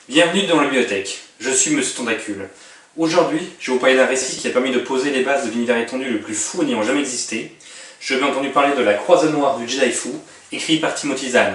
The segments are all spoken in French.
Bienvenue dans la bibliothèque, je suis Monsieur Tentacule. Aujourd'hui, je vais vous parler d'un récit qui a permis de poser les bases de l'univers étendu le plus fou n'ayant jamais existé. Je vais entendu parler de la Croisade Noire du Jedi Fou, écrit par Timothy Zahn.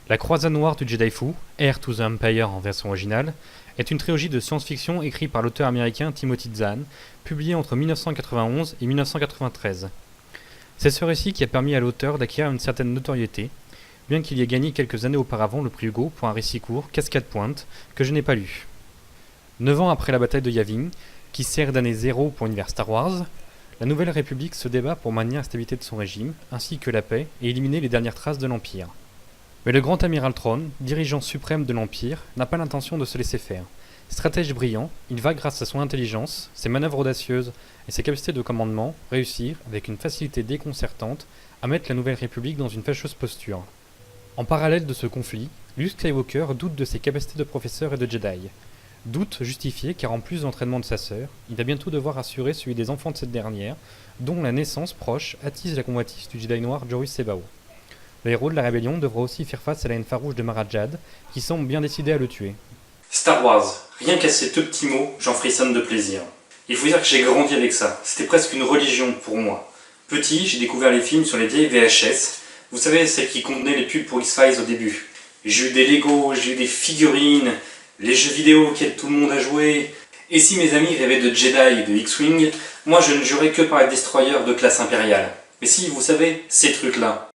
La Croisade Noire du Jedi Fou, Heir to the Empire en version originale, est une trilogie de science-fiction écrite par l'auteur américain Timothy Zahn, publiée entre 1991 et 1993. C'est ce récit qui a permis à l'auteur d'acquérir une certaine notoriété, bien qu'il y ait gagné quelques années auparavant le prix Hugo pour un récit court, Cascade Pointe, que je n'ai pas lu. 9 ans après la bataille de Yavin, qui sert d'année zéro pour l'univers Star Wars, la Nouvelle République se débat pour maintenir la stabilité de son régime, ainsi que la paix, et éliminer les dernières traces de l'Empire. Mais le grand amiral Thrawn, dirigeant suprême de l'Empire, n'a pas l'intention de se laisser faire. Stratège brillant, il va grâce à son intelligence, ses manœuvres audacieuses et ses capacités de commandement réussir, avec une facilité déconcertante, à mettre la Nouvelle République dans une fâcheuse posture. En parallèle de ce conflit, Luke Skywalker doute de ses capacités de professeur et de Jedi. Doute justifié car en plus de l'entraînement de sa sœur, il va bientôt devoir assurer celui des enfants de cette dernière, dont la naissance proche attise la convoitise du Jedi noir Joruus C'baoth. Le héros de la rébellion devra aussi faire face à la haine farouche de Mara Jade, qui semble bien décidé à le tuer. Star Wars, rien qu'à ces deux petits mots, j'en frissonne de plaisir. Il faut dire que j'ai grandi avec ça, c'était presque une religion pour moi. Petit, j'ai découvert les films sur les vieilles VHS, vous savez, celles qui contenaient les pubs pour X-Files au début. J'ai eu des Lego, j'ai eu des figurines, les jeux vidéo auxquels tout le monde a joué. Et si mes amis rêvaient de Jedi et de X-Wing, moi je ne jurais que par les destroyers de classe impériale. Mais si, vous savez, ces trucs-là.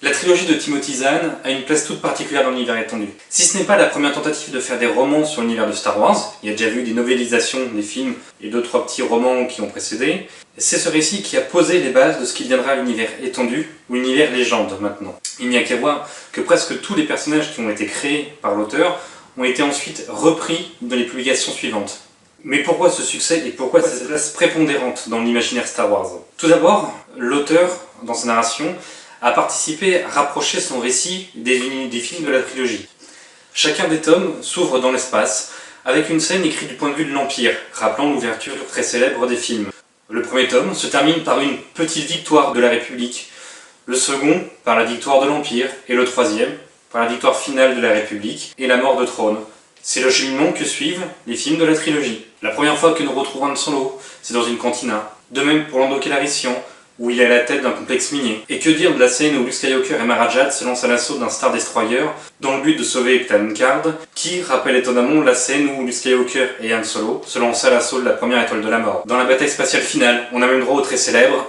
La trilogie de Timothy Zahn a une place toute particulière dans l'univers étendu. Si ce n'est pas la première tentative de faire des romans sur l'univers de Star Wars, il y a déjà eu des novélisations des films et 2-3 petits romans qui ont précédé, c'est ce récit qui a posé les bases de ce qui viendra l'univers étendu, ou l'univers légende maintenant. Il n'y a qu'à voir que presque tous les personnages qui ont été créés par l'auteur ont été ensuite repris dans les publications suivantes. Mais pourquoi ce succès et pourquoi cette place prépondérante dans l'imaginaire Star Wars? Tout d'abord, l'auteur, dans sa narration, a participé à rapprocher son récit des films de la trilogie. Chacun des tomes s'ouvre dans l'espace, avec une scène écrite du point de vue de l'Empire, rappelant l'ouverture très célèbre des films. Le premier tome se termine par une petite victoire de la République, le second par la victoire de l'Empire, et le troisième par la victoire finale de la République et la mort de Thrawn. C'est le cheminement que suivent les films de la trilogie. La première fois que nous retrouvons Han Solo, c'est dans une cantina. De même pour Lando Calrissian, où il est à la tête d'un complexe minier. Et que dire de la scène où Luke Skywalker et Mara Jade se lancent à l'assaut d'un Star Destroyer dans le but de sauver Clan Card, qui rappelle étonnamment la scène où Luke Skywalker et Han Solo se lancent à l'assaut de la première étoile de la mort. Dans la bataille spatiale finale, on a même droit au très célèbre.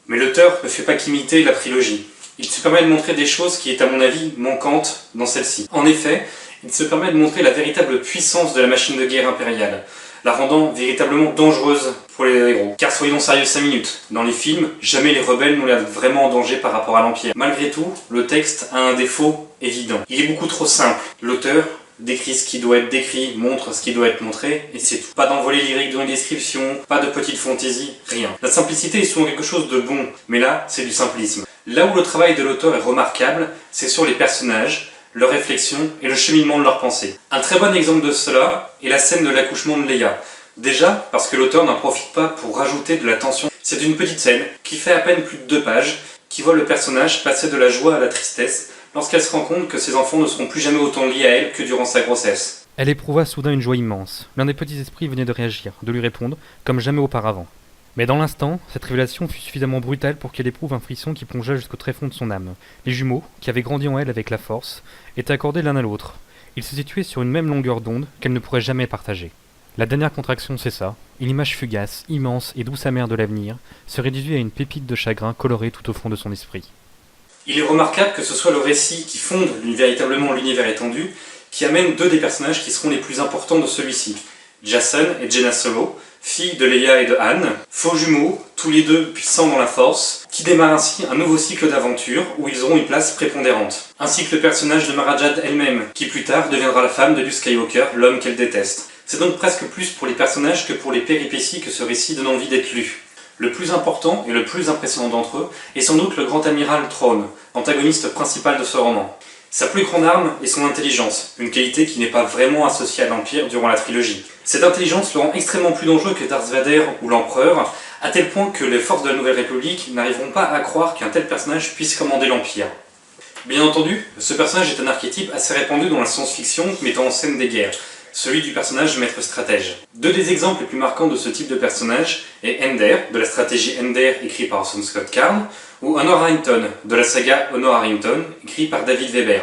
Mais l'auteur ne fait pas qu'imiter la trilogie. Il se permet de montrer des choses qui est à mon avis manquantes dans celle-ci. En effet, il se permet de montrer la véritable puissance de la machine de guerre impériale, la rendant véritablement dangereuse pour les héros. Car soyons sérieux 5 minutes, dans les films, jamais les rebelles n'ont l'air vraiment en danger par rapport à l'Empire. Malgré tout, le texte a un défaut évident. Il est beaucoup trop simple. L'auteur décrit ce qui doit être décrit, montre ce qui doit être montré, et c'est tout. Pas d'envolée lyrique dans les descriptions, pas de petite fantaisie, rien. La simplicité est souvent quelque chose de bon, mais là, c'est du simplisme. Là où le travail de l'auteur est remarquable, c'est sur les personnages, leurs réflexions et le cheminement de leurs pensées. Un très bon exemple de cela est la scène de l'accouchement de Leia. Déjà, parce que l'auteur n'en profite pas pour rajouter de la tension. C'est une petite scène qui fait à peine plus de 2 pages, qui voit le personnage passer de la joie à la tristesse lorsqu'elle se rend compte que ses enfants ne seront plus jamais autant liés à elle que durant sa grossesse. Elle éprouva soudain une joie immense. L'un des petits esprits venait de réagir, de lui répondre, comme jamais auparavant. Mais dans l'instant, cette révélation fut suffisamment brutale pour qu'elle éprouve un frisson qui plongea jusqu'au tréfonds de son âme. Les jumeaux, qui avaient grandi en elle avec la force, étaient accordés l'un à l'autre. Ils se situaient sur une même longueur d'onde qu'elle ne pourrait jamais partager. La dernière contraction cessa, et l'image fugace, immense et douce amère de l'avenir se réduisit à une pépite de chagrin colorée tout au fond de son esprit. Il est remarquable que ce soit le récit qui fonde véritablement l'univers étendu, qui amène 2 des personnages qui seront les plus importants de celui-ci. Jacen et Jaina Solo, fille de Leia et de Han, faux jumeaux, tous les deux puissants dans la force, qui démarre ainsi un nouveau cycle d'aventure où ils auront une place prépondérante. Ainsi que le personnage de Mara Jade elle-même, qui plus tard deviendra la femme de Luke Skywalker, l'homme qu'elle déteste. C'est donc presque plus pour les personnages que pour les péripéties que ce récit donne envie d'être lu. Le plus important et le plus impressionnant d'entre eux est sans doute le grand amiral Thrawn, antagoniste principal de ce roman. Sa plus grande arme est son intelligence, une qualité qui n'est pas vraiment associée à l'Empire durant la trilogie. Cette intelligence le rend extrêmement plus dangereux que Darth Vader ou l'Empereur, à tel point que les forces de la Nouvelle République n'arriveront pas à croire qu'un tel personnage puisse commander l'Empire. Bien entendu, ce personnage est un archétype assez répandu dans la science-fiction mettant en scène des guerres, celui du personnage maître stratège. Deux des exemples les plus marquants de ce type de personnage est Ender, de la stratégie Ender écrit par Orson Scott Card, ou Honor Harrington, de la saga Honor Harrington, écrit par David Weber.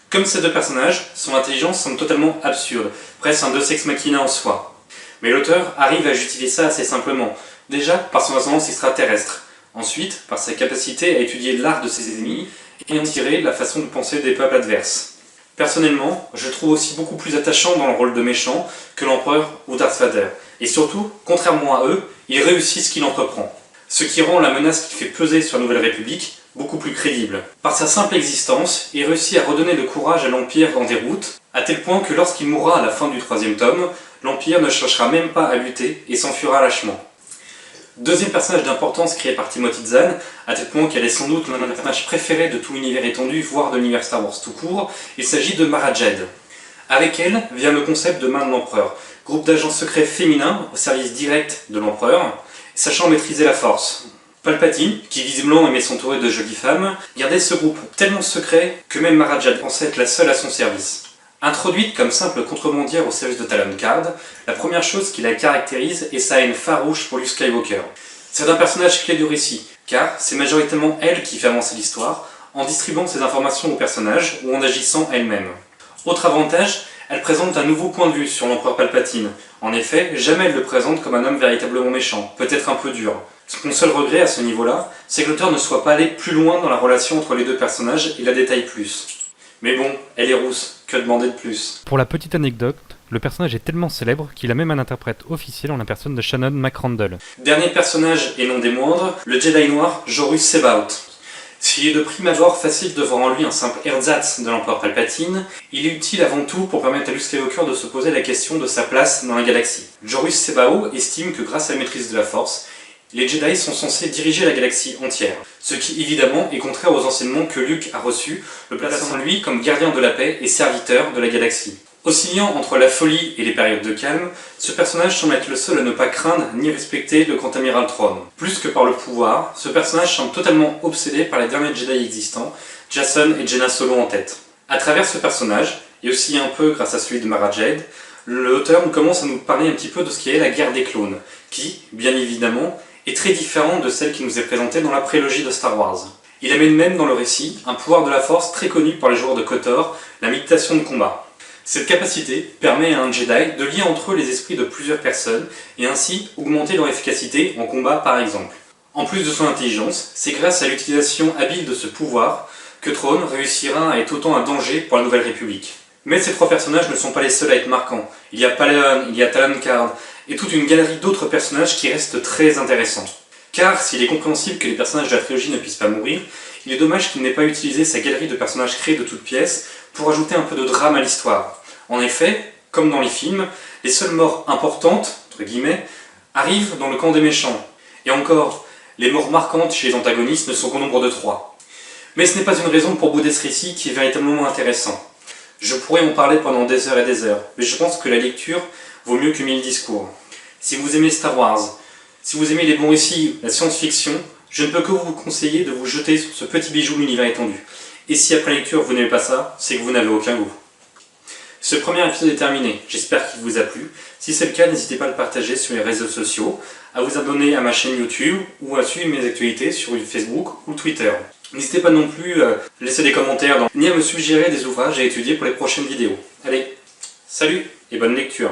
Comme ces deux personnages, son intelligence semble totalement absurde, presque un deus ex machina en soi. Mais l'auteur arrive à justifier ça assez simplement, déjà par son ascendance extraterrestre, ensuite par sa capacité à étudier l'art de ses ennemis et en tirer la façon de penser des peuples adverses. Personnellement, je le trouve aussi beaucoup plus attachant dans le rôle de méchant que l'Empereur ou Darth Vader, et surtout, contrairement à eux, il réussit ce qu'il entreprend. Ce qui rend la menace qu'il fait peser sur la Nouvelle République beaucoup plus crédible. Par sa simple existence, il réussit à redonner le courage à l'Empire en déroute, à tel point que lorsqu'il mourra à la fin du 3e tome, l'Empire ne cherchera même pas à lutter et s'enfuira lâchement. Deuxième personnage d'importance créé par Timothy Zahn, à tel point qu'elle est sans doute l'un des personnages préférés de tout l'univers étendu, voire de l'univers Star Wars tout court, il s'agit de Mara Jade. Avec elle vient le concept de Main de l'Empereur, groupe d'agents secrets féminins au service direct de l'Empereur, sachant maîtriser la force. Palpatine, qui visiblement aimait s'entourer de jolies femmes, gardait ce groupe tellement secret que même Mara Jade pensait être la seule à son service. Introduite comme simple contrebandière au service de Talon Card, la première chose qui la caractérise est sa haine farouche pour Luke Skywalker. C'est un personnage clé du récit, car c'est majoritairement elle qui fait avancer l'histoire, en distribuant ses informations aux personnages ou en agissant elle-même. Autre avantage, elle présente un nouveau point de vue sur l'empereur Palpatine. En effet, jamais elle le présente comme un homme véritablement méchant, peut-être un peu dur. Mon seul regret à ce niveau-là, c'est que l'auteur ne soit pas allé plus loin dans la relation entre les deux personnages et la détaille plus. Mais bon, elle est rousse, que demander de plus? Pour la petite anecdote, le personnage est tellement célèbre qu'il a même un interprète officiel en la personne de Shannon McRandall. Dernier personnage, et non des moindres, le Jedi noir Jorus Sebaot. S'il est de prime abord facile de voir en lui un simple ersatz de l'empereur Palpatine, il est utile avant tout pour permettre à Luke Skywalker de se poser la question de sa place dans la galaxie. Jorus Sebaot estime que grâce à la maîtrise de la Force, les Jedi sont censés diriger la galaxie entière, ce qui évidemment est contraire aux enseignements que Luke a reçus, le plaçant lui comme gardien de la paix et serviteur de la galaxie. Oscillant entre la folie et les périodes de calme, ce personnage semble être le seul à ne pas craindre ni respecter le grand amiral Thrawn. Plus que par le pouvoir, ce personnage semble totalement obsédé par les derniers Jedi existants, Jacen et Jaina Solo en tête. À travers ce personnage, et aussi un peu grâce à celui de Mara Jade, l'auteur commence à nous parler un petit peu de ce qu'est la guerre des clones, qui, bien évidemment, est très différente de celle qui nous est présentée dans la prélogie de Star Wars. Il amène même dans le récit un pouvoir de la Force très connu par les joueurs de KOTOR, la méditation de combat. Cette capacité permet à un Jedi de lier entre eux les esprits de plusieurs personnes et ainsi augmenter leur efficacité en combat par exemple. En plus de son intelligence, c'est grâce à l'utilisation habile de ce pouvoir que Thrawn réussira à être autant un danger pour la Nouvelle République. Mais ces trois personnages ne sont pas les seuls à être marquants. Il y a Paleon, il y a Talon Card, et toute une galerie d'autres personnages qui restent très intéressants. Car s'il est compréhensible que les personnages de la trilogie ne puissent pas mourir, il est dommage qu'il n'ait pas utilisé sa galerie de personnages créés de toutes pièces pour ajouter un peu de drame à l'histoire. En effet, comme dans les films, les seules morts importantes, entre guillemets, arrivent dans le camp des méchants. Et encore, les morts marquantes chez les antagonistes ne sont qu'au nombre de 3. Mais ce n'est pas une raison pour bouder ce récit qui est véritablement intéressant. Je pourrais en parler pendant des heures et des heures, mais je pense que la lecture vaut mieux que 1000 discours. Si vous aimez Star Wars, si vous aimez les bons récits, la science-fiction, je ne peux que vous conseiller de vous jeter sur ce petit bijou de l'univers étendu. Et si après lecture vous n'aimez pas ça, c'est que vous n'avez aucun goût. Ce premier épisode est terminé, j'espère qu'il vous a plu. Si c'est le cas, n'hésitez pas à le partager sur les réseaux sociaux, à vous abonner à ma chaîne YouTube ou à suivre mes actualités sur Facebook ou Twitter. N'hésitez pas non plus à laisser des commentaires ni à me suggérer des ouvrages à étudier pour les prochaines vidéos. Allez, salut et bonne lecture!